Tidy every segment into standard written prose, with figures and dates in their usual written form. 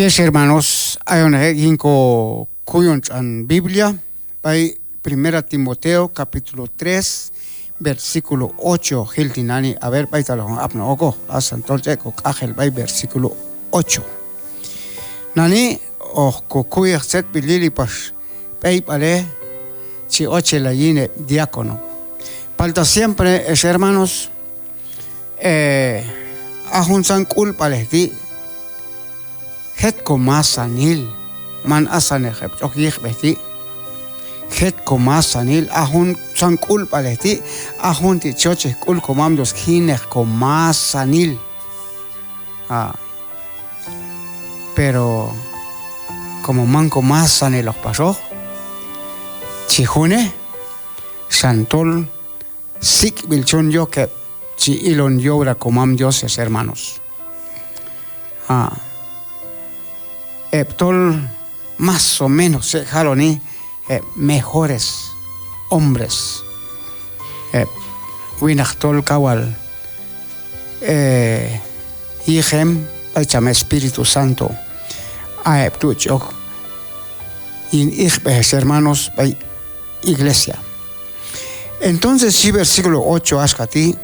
Yes, hermanos, hay una hinco cuyos en Biblia, hay 1 Timoteo capítulo 3, versículo 8, Hiltinani, a ver, baitalo, apno oko, asan tolcheco, ángel, bay, versículo 8. Nani, cuya set bilili pas, bay, pale, si oche la yine diácono. Falta siempre, es hermanos, ahunsan culpa les di. Het komasanil man asaneheb okih beti het komasanil ahun san culpa leti ahun ti choche kul komandos kineh komasanil pero como man komasanil los pasó chihune santol sik bilchon yo que chi ilon yobra komam dioses hermanos tol más o menos jaloni mejores hombres winach kawal yichem chame Espíritu Santo tuchok in ichbes hermanos by iglesia. Entonces si versículo 8 askati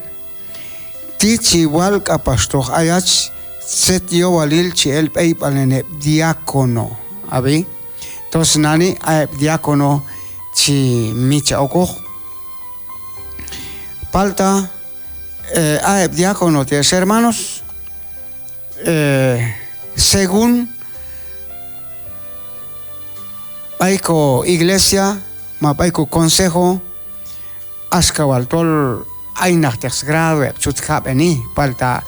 tichi igual kapastor ayach set yo walil chi el peipalene diácono abi entonces nani diácono chi micha oko falta diácono de hermanos según paiko iglesia ma paiko consejo askawaltol ainach grave chutkabeni falta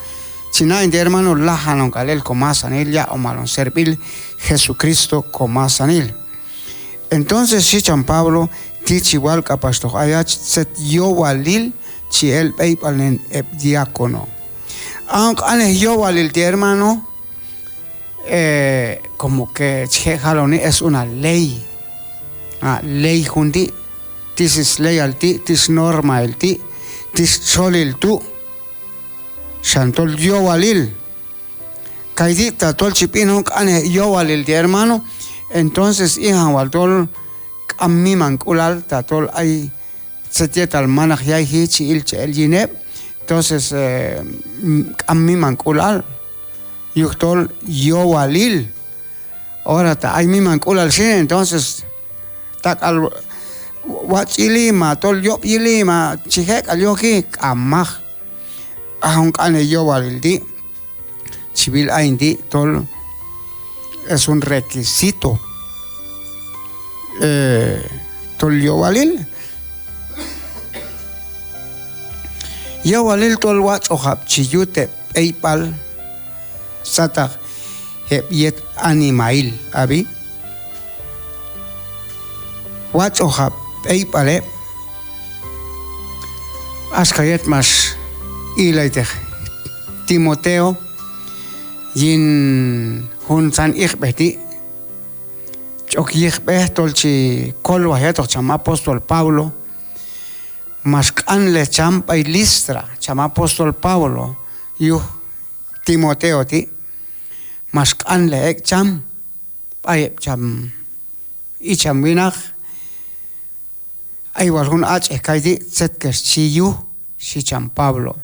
China de hermano lahanon kalel komasanil ya o malon servil Jesucristo komasanil. Entonces si San Pablo tichi igual capasto ayach set yo walil chi el peipalen diácono. Aunque ane yo walil de hermano como que jaloni es una ley. Ley jundi. This is lealty, this normal ti, this solil tu. Santol yo walil kaidita tol chipino ane yo walil de hermano entonces hija waltol ammi mankulal tatol ay setietal manaj yai hichi ilche el yineb entonces ammi mankulal yuktol yo walil ahora ta ay mi mankulal sí entonces tak al wachili ma tol yo yili ma chihek al yoki amaj aunque yo valildi civil aindi tol es un requisito tol yo valil tol wach ohab chiyute peipal satak yet animail abi wach ohab peipale askayet mas ilaitech Timoteo yin hun san ichbeti chok ichbetol chi kolwa hetok cham apóstol Pablo maskan le champa y Listra cham apóstol Pablo yu Timoteo ti maskan le ek cham ay cham icham winach ay walhun ach ekaidi setkes chi yu si cham Pablo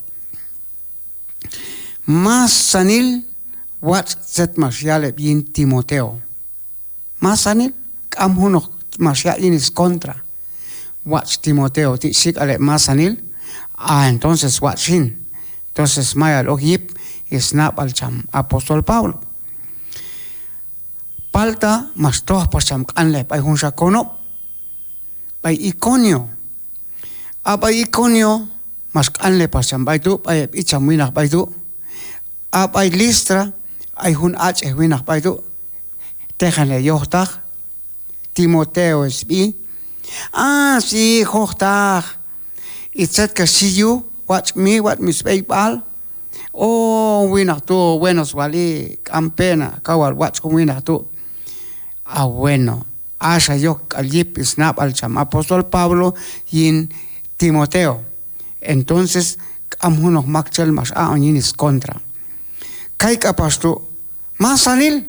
más sanil wat set marciale bien Timoteo más sanil am uno marcial inis contra wat Timoteo ti sig ale más sanil entonces wat sin entonces maya lo yip snap al cham apóstol Pablo palta mas toh pasam kanle pai hun sakono pai Iconio pai Iconio mas kanle pasam pai tu pai icham winach pai tu ay Listra ay hun ach winach pai tu tejanle yohtach Timoteo es bi si hohtach itzet ka see you watch me what mis peipal winach tu buenos wali campena kawal watch con winach tu bueno asha yo alip snap al cham apóstol Pablo yin Timoteo entonces am hunok makchel mas aoninis contra Kai kapasto masanil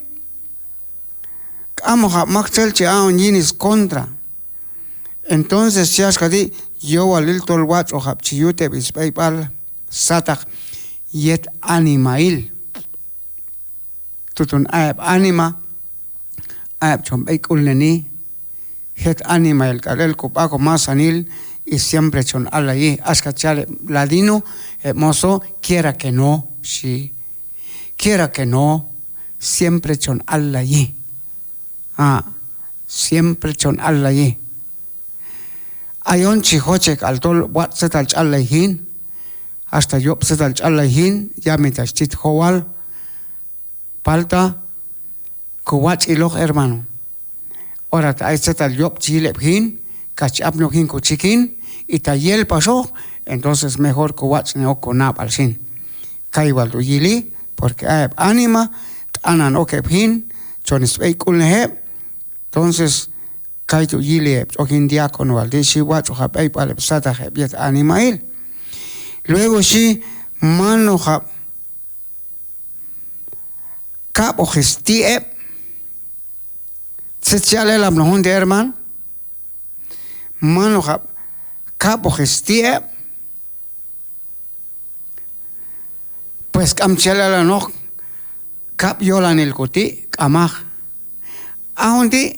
amo makchel chi aon yinis contra. Entonces si askadi yo alil tolwach o hap chiyute bispaypal satak yet animail. Tutun aeb anima aeb chombay kulneni het animail kalel kupako masanil y siempre chon alayi askachale ladino mozo quiera que no si quiera que no siempre chon alayi siempre chon alayi ayon chihochek altol wat setal chalayin hasta yo setal chalayin ya mientras chit howal falta kuwach ilog hermano ahora ta setal yo chilephin kachapno hin kuchikin y tayel pasó entonces mejor kuwach no konap al sin kaiwal do yili porque hay anima anan okephin choniswei kulnehe entonces kaitu yili okin diácono al de shiwach hapay pal sata hebiet animail luego shi mano hap kap o gestie tsetchale lam no hunde herman mano hap kap o gestie pues kamchela la no kap yolan el koti kamaj ahondi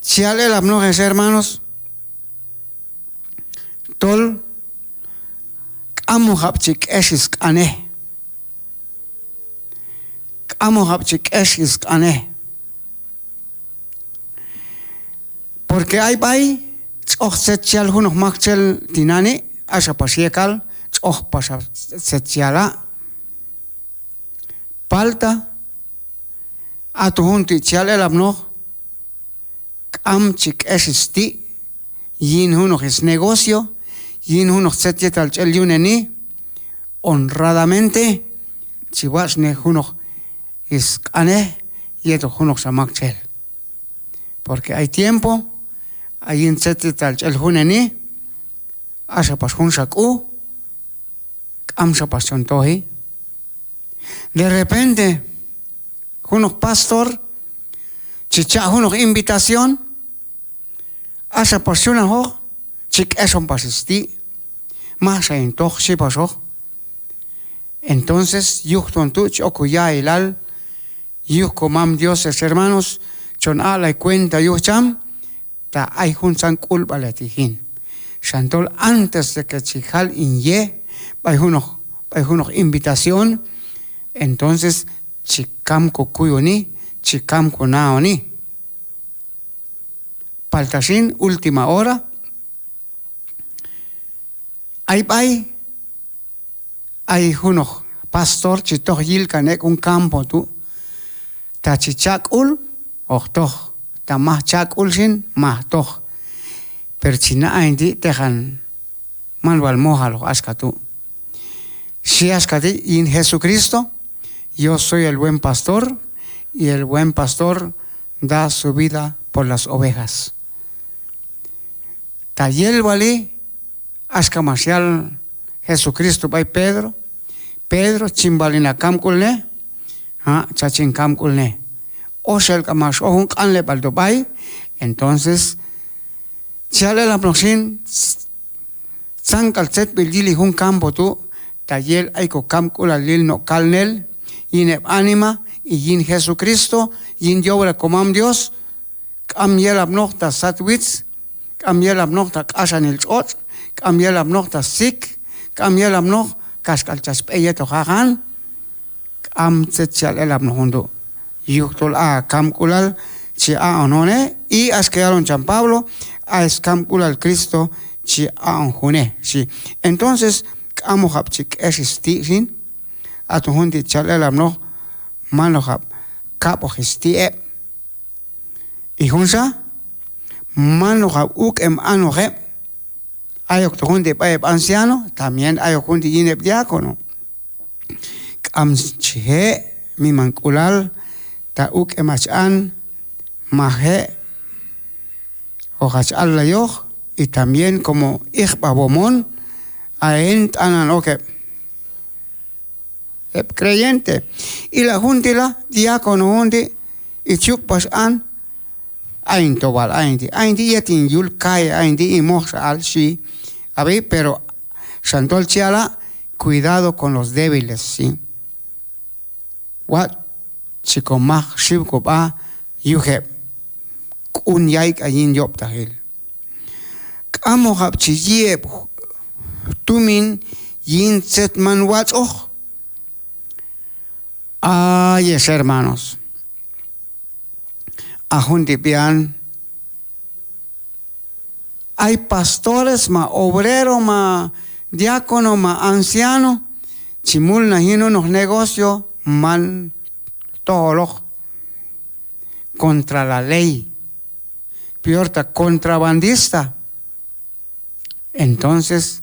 chiale lam no hermanos tol amo hapchik eshis kane amo hapchik eshis kane porque hay bay tz'oj setchial hunoj makchel tinani asha pasiekal tz'oj pasha setchiala palta atuhunti chiale lamno amchik existi yin hunoj es negocio yin hunoj setietal chel yuneni honradamente chiwasne hunoj es kane yeto hunoj samakchel porque hay tiempo hay en setietal chel huneni asha pas hun shaku amsha pasion tohi de repente unos pastor chicha unos invitación asa pasiona ho chik eson pasisti más en toch si pasó entonces yuhton tuch okuya ilal yuhko mam dioses hermanos chon ala cuenta yucham ta hay hun san culpa letihin shantol antes de que chijal inye hay unos invitación entonces chikam kokuyoni chikam konaoni paltashin última hora hay unos pastor chitoh yilkanek un campo tu ta chichakul ochtoh ta mah chakul shin mah toh perchina aindi tejan manual mohalo askatu si askati in Jesucristo yo soy el buen pastor y el buen pastor da su vida por las ovejas. Tayel vali askamasial Jesucristo by Pedro chimbalina kamkulne chachin kamkulne oshel kamash ohun kanle baldo bay entonces chale la proxin sankal set bildili hun campo tu tayel aiko kamkula lil no kalnel yin anima y yin Jesucristo yin yobra comam Dios am yel abnochta satwitz am yel abnochta ashanil chot am yel abnochta sik am yel abnoch kaskalchas peyeto hagan am tsetchal el abnohundo yuktol a kamkulal chi a onone y askearon San Pablo a eskamkulal Cristo chi a onjune sí entonces amo hapchik existi sin atuhundi chalel no manohab kapo gestie y hunsa manohab ukem anohe ayok tuhundi paeb anciano también ayok hundi yineb diácono am chihe mi mankulal ta ukem achan mahe hojach allayoh y también como ichbabomon aent ananoke creyente y la juntila diácono hundi y chukpas an Ain tobal, ain di yetin yul kai, ain di imos al shi. A ver, pero Santol chiala, cuidado con los débiles, ¿sí? What chikomach shibkopa yuheb un yaik ayin yop tahil. Kamo hab chiyeb tumin yin setman watch oh. Ay, hermanos. Ajuntipian. Hay pastores, ma obrero, ma diácono, ma anciano. Chimul najino nos negocios man todo contra la ley. Piorta contrabandista. Entonces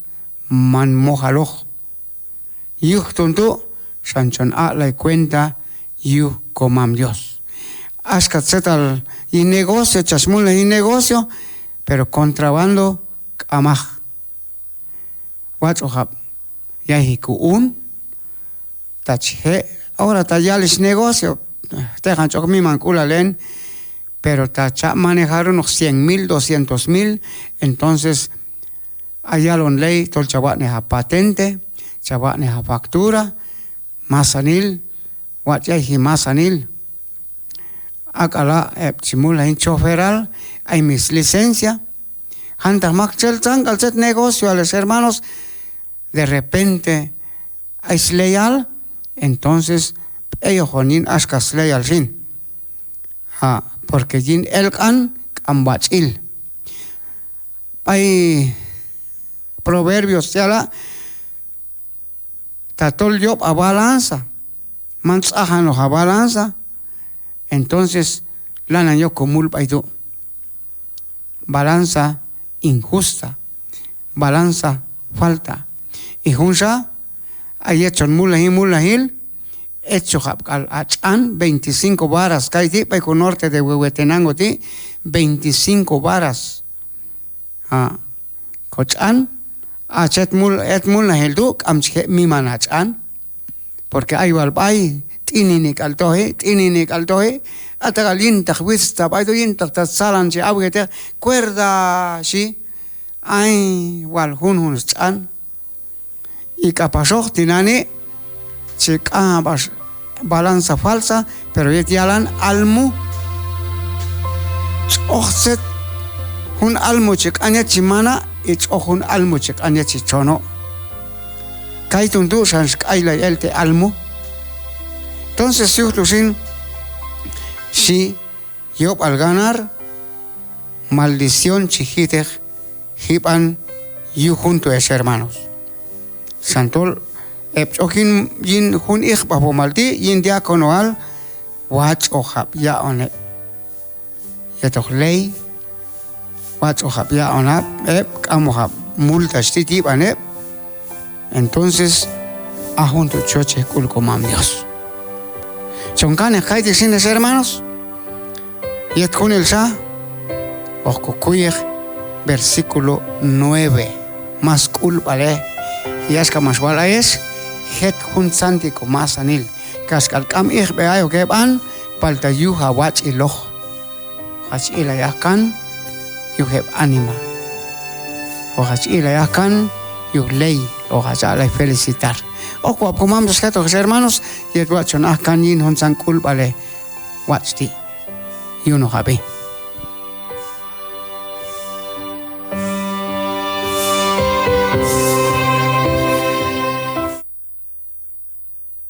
man mojalo. Yuh tuntu sanchon a la cuenta yuh comam Dios. Ashkatzetal y negocio, chasmula y negocio, pero contrabando amaj. Wachohab yahikuun tache ahora tallales negocio tejan chokmi mancula len, pero tacha manejaron unos 100,000, 200,000, entonces allá la ley tol chabat neha patente, chabat neha factura, masanil, wachahi masanil. Akala chimula en choferal, hay mis licencias. Hanta machel tang al set negocio a los hermanos, de repente es leal, entonces ellos jonin askas leal sin. Porque jin elkan ambachil. Hay proverbios yala tatol yob a balanza, mansajan a balanza. Entonces, lana yo comul paido. Balanza injusta, balanza falta. Y junsa, hay hecho mulahil, hecho al achan 25 varas, caiti paico norte de Huehuetenango ti, 25 varas. Cochan, achet mulahil du, amche miman achan, porque hay walpay. Tininik altohe, atagalin takwista, paidoyin taktatsalan si abgete, cuerda si, ay, wal hun chan. Y capasok tinani, si balanza falsa, pero yetialan almu, ochset, hun almu chik anya chimana, ich ohun almu chik anya chichono. Kaitundu sans kaila elte almu. Entonces, si yo al ganar, maldición chijitej, hipan, yu junto a hermanos. Santol, epchokin yin hun ich papo malti, yin diácono al, watch ohap ya one. Yetoch ley, watch ohap ya onap, kamohap, multas titip anep. Entonces, a junto choche kulkomam Dios. Choncanes caitesines hermanos, y con el sa, oscocuyej, versículo 9, más culpale, y es que más wala es, het hun santico más anil, cascalcam ich beayo que van, palta yuha wach iloch, hach ila yakan, yuheb anima, o hach ila yakan, yuh ley, o hach ala felicitar. Ojo, apomamos estos hermanos y el guacho no can yin honsan culpale. Watch ti. Y uno jabe.